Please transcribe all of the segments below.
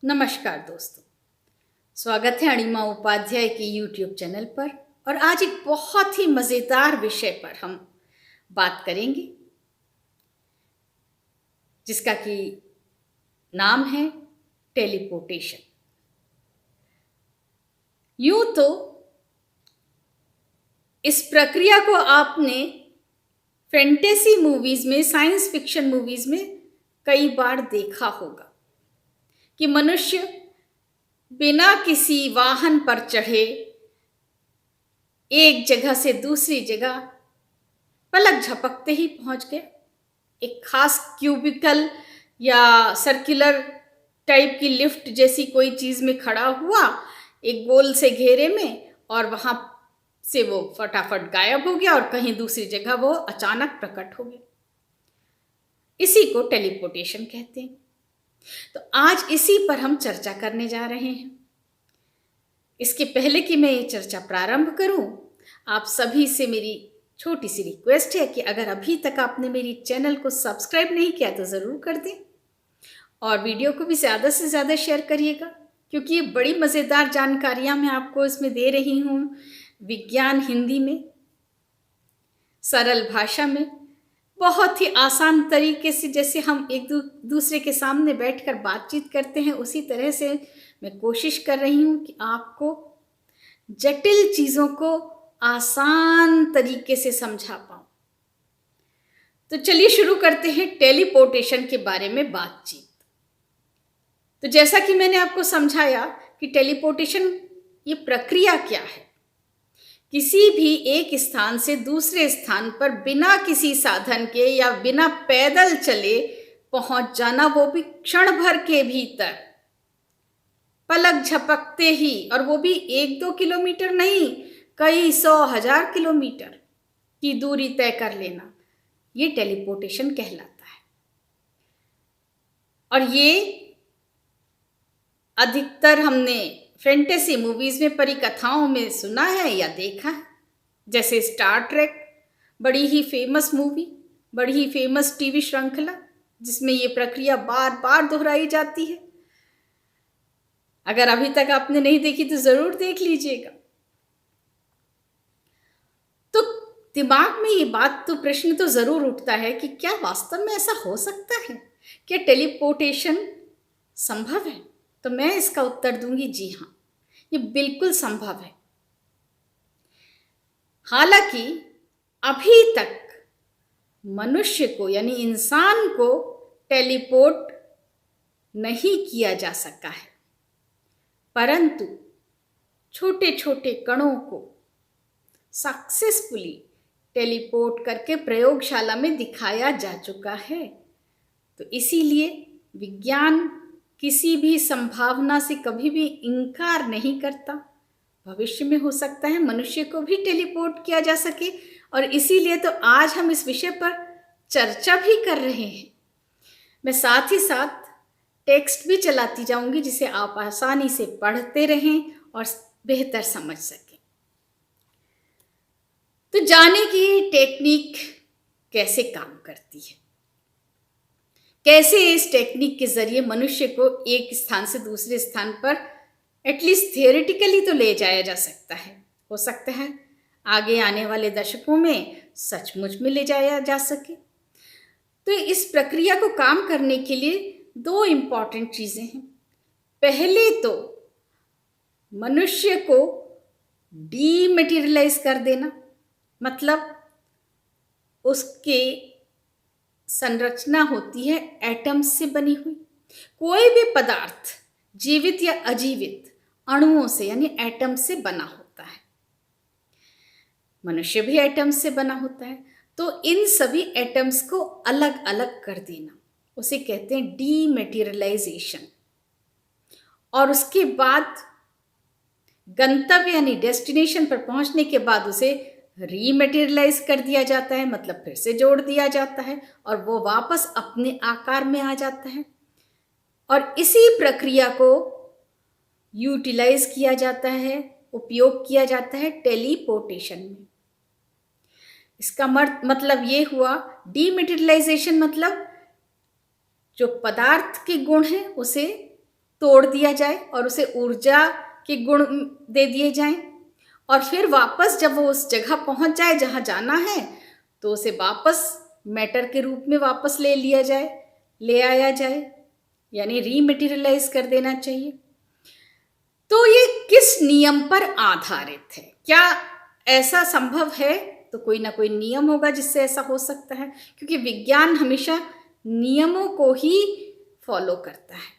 नमस्कार दोस्तों, स्वागत है अणिमा उपाध्याय के YouTube चैनल पर। और आज एक बहुत ही मज़ेदार विषय पर हम बात करेंगे जिसका कि नाम है टेलीपोर्टेशन। यूं तो इस प्रक्रिया को आपने फैंटेसी मूवीज़ में, साइंस फिक्शन मूवीज़ में कई बार देखा होगा कि मनुष्य बिना किसी वाहन पर चढ़े एक जगह से दूसरी जगह पलक झपकते ही पहुंच गए। एक खास क्यूबिकल या सर्कुलर टाइप की लिफ्ट जैसी कोई चीज़ में खड़ा हुआ, एक गोल से घेरे में, और वहाँ से वो फटाफट गायब हो गया और कहीं दूसरी जगह वो अचानक प्रकट हो गया। इसी को टेलीपोर्टेशन कहते हैं। तो आज इसी पर हम चर्चा करने जा रहे हैं। इसके पहले कि मैं ये चर्चा प्रारंभ करूं, आप सभी से मेरी छोटी सी रिक्वेस्ट है कि अगर अभी तक आपने मेरी चैनल को सब्सक्राइब नहीं किया तो ज़रूर कर दें और वीडियो को भी ज़्यादा से ज़्यादा शेयर करिएगा, क्योंकि ये बड़ी मज़ेदार जानकारियां मैं आपको इसमें दे रही हूँ। विज्ञान हिंदी में, सरल भाषा में, बहुत ही आसान तरीके से, जैसे हम एक दूसरे के सामने बैठकर बातचीत करते हैं उसी तरह से मैं कोशिश कर रही हूँ कि आपको जटिल चीज़ों को आसान तरीके से समझा पाऊँ। तो चलिए शुरू करते हैं टेलीपोर्टेशन के बारे में बातचीत। तो जैसा कि मैंने आपको समझाया कि टेलीपोर्टेशन ये प्रक्रिया क्या है। किसी भी एक स्थान से दूसरे स्थान पर बिना किसी साधन के या बिना पैदल चले पहुंच जाना, वो भी क्षण भर के भीतर, पलक झपकते ही, और वो भी 1-2 किलोमीटर नहीं, कई 100,000 किलोमीटर की दूरी तय कर लेना, ये टेलीपोर्टेशन कहलाता है। और ये अधिकतर हमने फैंटेसी मूवीज़ में, परिकथाओं में सुना है या देखा है। जैसे स्टार ट्रेक, बड़ी ही फेमस मूवी, बड़ी ही फेमस टीवी श्रृंखला, जिसमें ये प्रक्रिया बार बार दोहराई जाती है। अगर अभी तक आपने नहीं देखी तो ज़रूर देख लीजिएगा। तो दिमाग में ये बात, तो प्रश्न तो ज़रूर उठता है कि क्या वास्तव में ऐसा हो सकता है? क्या टेलीपोर्टेशन संभव है? तो मैं इसका उत्तर दूंगी, जी हाँ, ये बिल्कुल संभव है। हालांकि अभी तक मनुष्य को, यानी इंसान को, टेलीपोर्ट नहीं किया जा सका है, परंतु छोटे छोटे कणों को सक्सेसफुली टेलीपोर्ट करके प्रयोगशाला में दिखाया जा चुका है। तो इसीलिए विज्ञान किसी भी संभावना से कभी भी इनकार नहीं करता। भविष्य में हो सकता है मनुष्य को भी टेलीपोर्ट किया जा सके, और इसीलिए तो आज हम इस विषय पर चर्चा भी कर रहे हैं। मैं साथ ही साथ टेक्स्ट भी चलाती जाऊंगी, जिसे आप आसानी से पढ़ते रहें और बेहतर समझ सकें। तो जाने की टेक्निक कैसे काम करती है, कैसे इस टेक्निक के जरिए मनुष्य को एक स्थान से दूसरे स्थान पर एटलीस्ट थियोरेटिकली तो ले जाया जा सकता है। हो सकता है आगे आने वाले दशकों में सचमुच में ले जाया जा सके। तो इस प्रक्रिया को काम करने के लिए 2 इम्पॉर्टेंट चीज़ें हैं। पहले तो मनुष्य को डीमैटेरियलाइज कर देना, मतलब उसके संरचना होती है एटम्स से बनी हुई। कोई भी पदार्थ जीवित या अजीवित अणुओं से, यानी एटम्स से बना होता है। मनुष्य भी एटम्स से बना होता है। तो इन सभी एटम्स को अलग अलग कर देना, उसे कहते हैं डीमैटेरियलाइजेशन। और उसके बाद गंतव्य यानी डेस्टिनेशन पर पहुंचने के बाद उसे रीमैटेरियलाइज कर दिया जाता है, मतलब फिर से जोड़ दिया जाता है और वो वापस अपने आकार में आ जाता है। और इसी प्रक्रिया को यूटिलाइज किया जाता है, उपयोग किया जाता है टेलीपोर्टेशन में। इसका मतलब ये हुआ, डीमैटेरियलाइजेशन मतलब जो पदार्थ के गुण हैं उसे तोड़ दिया जाए और उसे ऊर्जा के गुण दे दिए जाएं, और फिर वापस जब वो उस जगह पहुंच जाए जहां जाना है तो उसे वापस मैटर के रूप में वापस ले आया जाए, यानी रीमटेरियलाइज कर देना चाहिए। तो ये किस नियम पर आधारित है? क्या ऐसा संभव है? तो कोई ना कोई नियम होगा जिससे ऐसा हो सकता है, क्योंकि विज्ञान हमेशा नियमों को ही फॉलो करता है।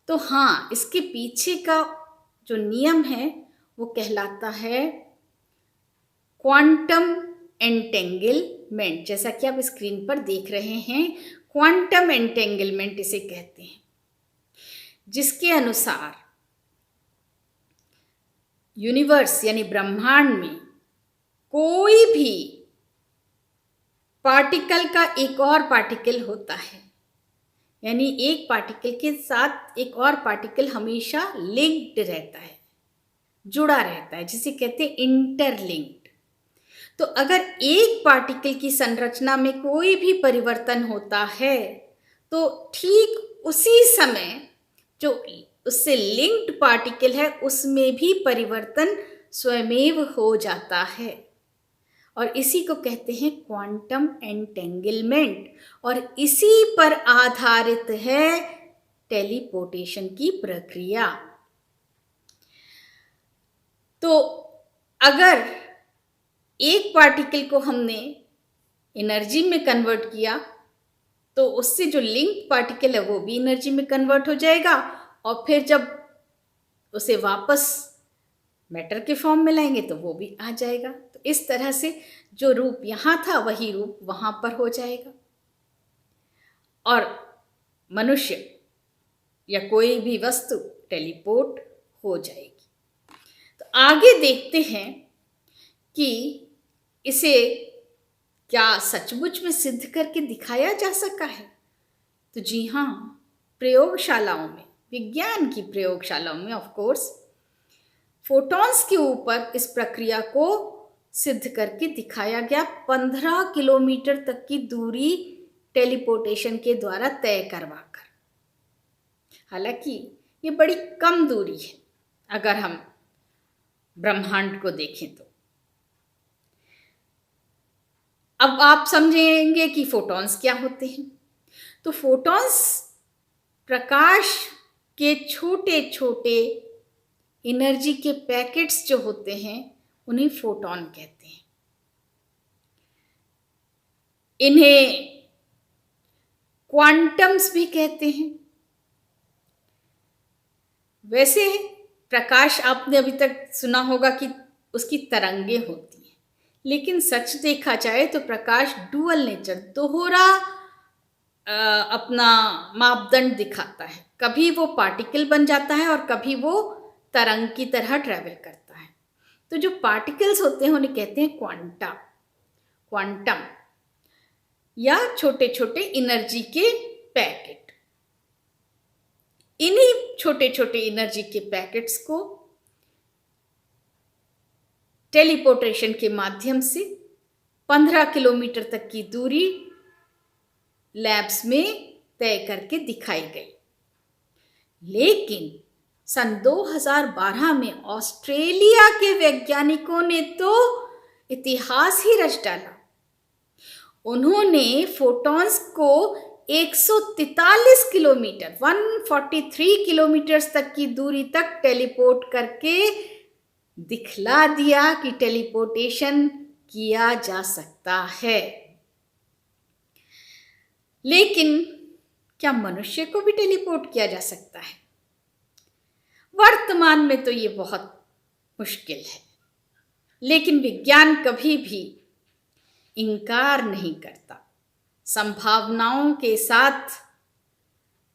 तो हाँ, इसके पीछे का जो नियम है वो कहलाता है क्वांटम एंटेंगलमेंट। जैसा कि आप स्क्रीन पर देख रहे हैं, क्वांटम एंटेंगलमेंट इसे कहते हैं, जिसके अनुसार यूनिवर्स यानी ब्रह्मांड में कोई भी पार्टिकल का एक और पार्टिकल होता है, यानी एक पार्टिकल के साथ एक और पार्टिकल हमेशा लिंक्ड रहता है, जुड़ा रहता है, जिसे कहते हैं इंटरलिंक्ड। तो अगर एक पार्टिकल की संरचना में कोई भी परिवर्तन होता है तो ठीक उसी समय जो उससे लिंक्ड पार्टिकल है उसमें भी परिवर्तन स्वयमेव हो जाता है, और इसी को कहते हैं क्वांटम एंटेंगलमेंट। और इसी पर आधारित है टेलीपोर्टेशन की प्रक्रिया। तो अगर एक पार्टिकल को हमने एनर्जी में कन्वर्ट किया तो उससे जो लिंक पार्टिकल है वो भी एनर्जी में कन्वर्ट हो जाएगा, और फिर जब उसे वापस मैटर के फॉर्म में लाएंगे तो वो भी आ जाएगा। तो इस तरह से जो रूप यहाँ था वही रूप वहाँ पर हो जाएगा, और मनुष्य या कोई भी वस्तु टेलीपोर्ट हो जाएगी। तो आगे देखते हैं कि इसे क्या सचमुच में सिद्ध करके दिखाया जा सका है। तो जी हाँ, प्रयोगशालाओं में, विज्ञान की प्रयोगशालाओं में ऑफ कोर्स फोटॉन्स के ऊपर इस प्रक्रिया को सिद्ध करके दिखाया गया, 15 किलोमीटर तक की दूरी टेलीपोर्टेशन के द्वारा तय करवाकर। हालांकि ये बड़ी कम दूरी है अगर हम ब्रह्मांड को देखें तो। अब आप समझेंगे कि फोटॉन्स क्या होते हैं। तो फोटॉन्स प्रकाश के छोटे छोटे एनर्जी के पैकेट्स जो होते हैं उन्हें फोटॉन कहते हैं। इन्हें क्वांटम्स भी कहते हैं। वैसे प्रकाश आपने अभी तक सुना होगा कि उसकी तरंगे होती हैं, लेकिन सच देखा जाए तो प्रकाश डुअल नेचर, दोहरा अपना मापदंड दिखाता है। कभी वो पार्टिकल बन जाता है और कभी वो तरंग की तरह ट्रैवल करता है। तो जो पार्टिकल्स होते हैं उन्हें कहते हैं क्वांटम या छोटे छोटे एनर्जी के पैकेट। इन्हीं छोटे छोटे एनर्जी के पैकेट्स को टेलीपोर्टेशन के माध्यम से 15 किलोमीटर तक की दूरी लैब्स में तय करके दिखाई गई। लेकिन सन 2012 में ऑस्ट्रेलिया के वैज्ञानिकों ने तो इतिहास ही रच डाला। उन्होंने फोटॉन्स को 143 किलोमीटर 143 किलोमीटर तक की दूरी तक टेलीपोर्ट करके दिखला दिया कि टेलीपोर्टेशन किया जा सकता है। लेकिन क्या मनुष्य को भी टेलीपोर्ट किया जा सकता है? वर्तमान में तो ये बहुत मुश्किल है, लेकिन विज्ञान कभी भी इनकार नहीं करता, संभावनाओं के साथ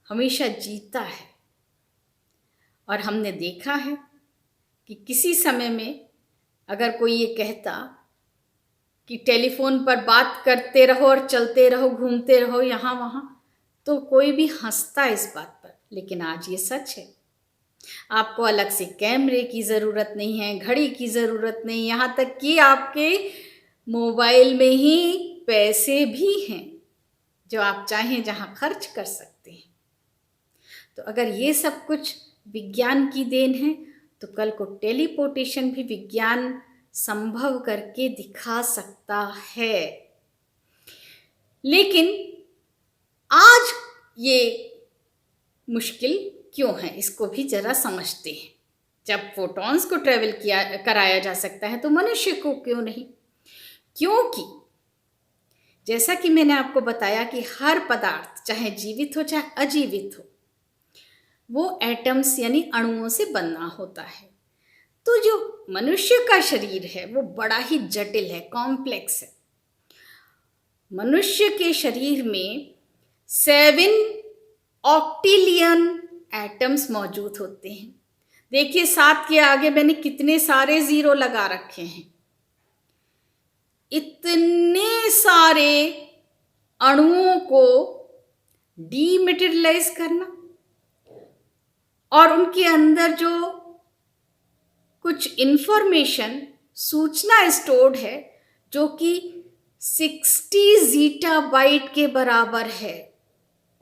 हमेशा जीता है। और हमने देखा है कि किसी समय में अगर कोई ये कहता कि टेलीफोन पर बात करते रहो और चलते रहो, घूमते रहो यहाँ वहाँ, तो कोई भी हंसता इस बात पर। लेकिन आज ये सच है। आपको अलग से कैमरे की ज़रूरत नहीं है, घड़ी की ज़रूरत नहीं, यहाँ तक कि आपके मोबाइल में ही पैसे भी हैं जो आप चाहें जहाँ खर्च कर सकते हैं। तो अगर ये सब कुछ विज्ञान की देन है तो कल को टेलीपोर्टेशन भी विज्ञान संभव करके दिखा सकता है। लेकिन आज ये मुश्किल क्यों है, इसको भी जरा समझते हैं। जब फोटॉन्स को ट्रेवल कराया जा सकता है तो मनुष्य को क्यों नहीं? क्योंकि जैसा कि मैंने आपको बताया कि हर पदार्थ चाहे जीवित हो चाहे अजीवित हो वो एटम्स यानी अणुओं से बना होता है। तो जो मनुष्य का शरीर है वो बड़ा ही जटिल है, कॉम्प्लेक्स है। मनुष्य के शरीर में 7 ऑक्टिलियन एटम्स मौजूद होते हैं। देखिए 7 के आगे मैंने कितने सारे 0 लगा रखे हैं। इतने सारे अणुओं को डीमेटेरियलाइज करना और उनके अंदर जो कुछ इंफॉर्मेशन सूचना स्टोर्ड है जो कि 60 ज़ीटा बाइट के बराबर है,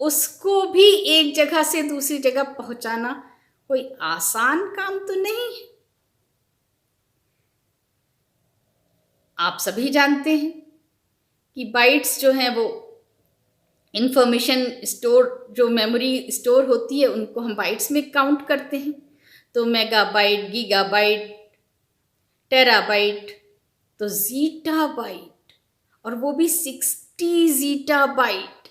उसको भी एक जगह से दूसरी जगह पहुंचाना कोई आसान काम तो नहीं है। आप सभी जानते हैं कि बाइट्स जो हैं वो इंफॉर्मेशन स्टोर, जो मेमोरी स्टोर होती है उनको हम बाइट्स में काउंट करते हैं। तो मेगाबाइट, गीगाबाइट, टेराबाइट, तो ज़ीटा बाइट, और वो भी 60 ज़ीटा बाइट।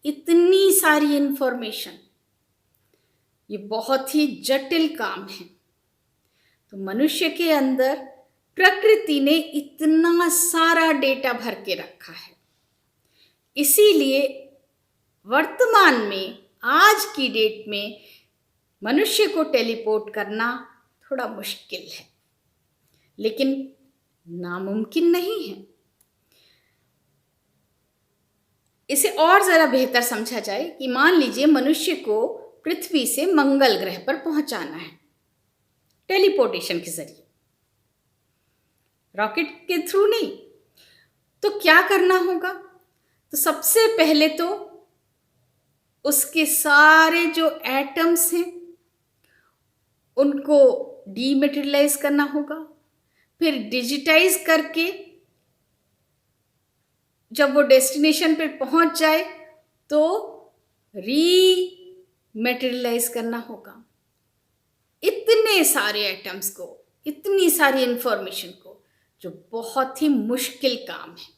इतनी सारी इंफॉर्मेशन, ये बहुत ही जटिल काम है। तो मनुष्य के अंदर प्रकृति ने इतना सारा डेटा भर के रखा है, इसीलिए वर्तमान में आज की डेट में मनुष्य को टेलीपोर्ट करना थोड़ा मुश्किल है, लेकिन नामुमकिन नहीं है। इसे और ज़रा बेहतर समझा जाए कि मान लीजिए मनुष्य को पृथ्वी से मंगल ग्रह पर पहुंचाना है टेलीपोर्टेशन के जरिए, रॉकेट के थ्रू नहीं। तो क्या करना होगा? तो सबसे पहले तो उसके सारे जो एटम्स हैं उनको डीमेटेरियलाइज करना होगा, फिर डिजिटाइज करके जब वो डेस्टिनेशन पे पहुंच जाए तो रीमेटेरियलाइज करना होगा। इतने सारे एटम्स को, इतनी सारी इंफॉर्मेशन को, जो बहुत ही मुश्किल काम है।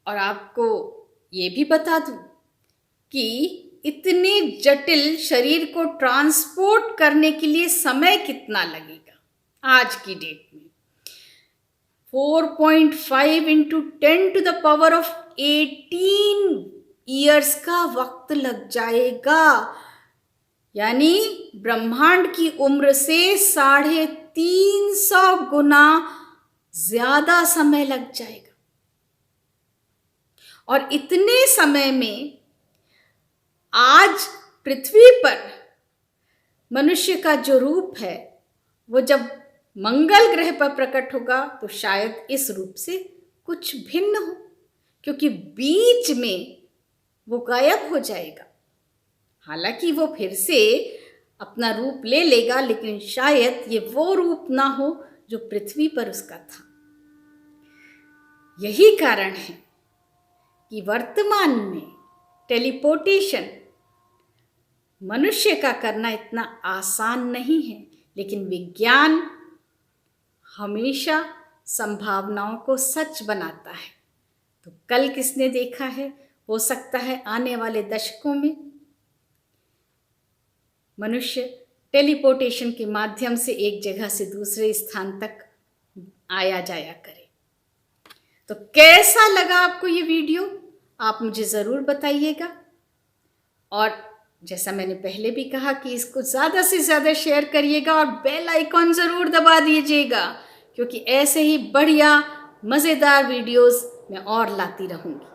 और आपको ये भी बता दूं कि इतने जटिल शरीर को ट्रांसपोर्ट करने के लिए समय कितना लगेगा। आज की डेट में 4.5 × 10⁻18 ईयर्स का वक्त लग जाएगा, यानी ब्रह्मांड की उम्र से 350 गुना ज्यादा समय लग जाएगा। और इतने समय में आज पृथ्वी पर मनुष्य का जो रूप है वो जब मंगल ग्रह पर प्रकट होगा तो शायद इस रूप से कुछ भिन्न हो, क्योंकि बीच में वो गायब हो जाएगा। हालांकि वो फिर से अपना रूप ले लेगा, लेकिन शायद ये वो रूप ना हो जो पृथ्वी पर उसका था। यही कारण है कि वर्तमान में टेलीपोर्टेशन मनुष्य का करना इतना आसान नहीं है, लेकिन विज्ञान हमेशा संभावनाओं को सच बनाता है। तो कल किसने देखा है, हो सकता है आने वाले दशकों में मनुष्य टेलीपोर्टेशन के माध्यम से एक जगह से दूसरे स्थान तक आया जाया करे। तो कैसा लगा आपको ये वीडियो, आप मुझे ज़रूर बताइएगा। और जैसा मैंने पहले भी कहा कि इसको ज़्यादा से ज़्यादा शेयर करिएगा और बेल आइकॉन ज़रूर दबा दीजिएगा, क्योंकि ऐसे ही बढ़िया मज़ेदार वीडियोस मैं और लाती रहूँगी।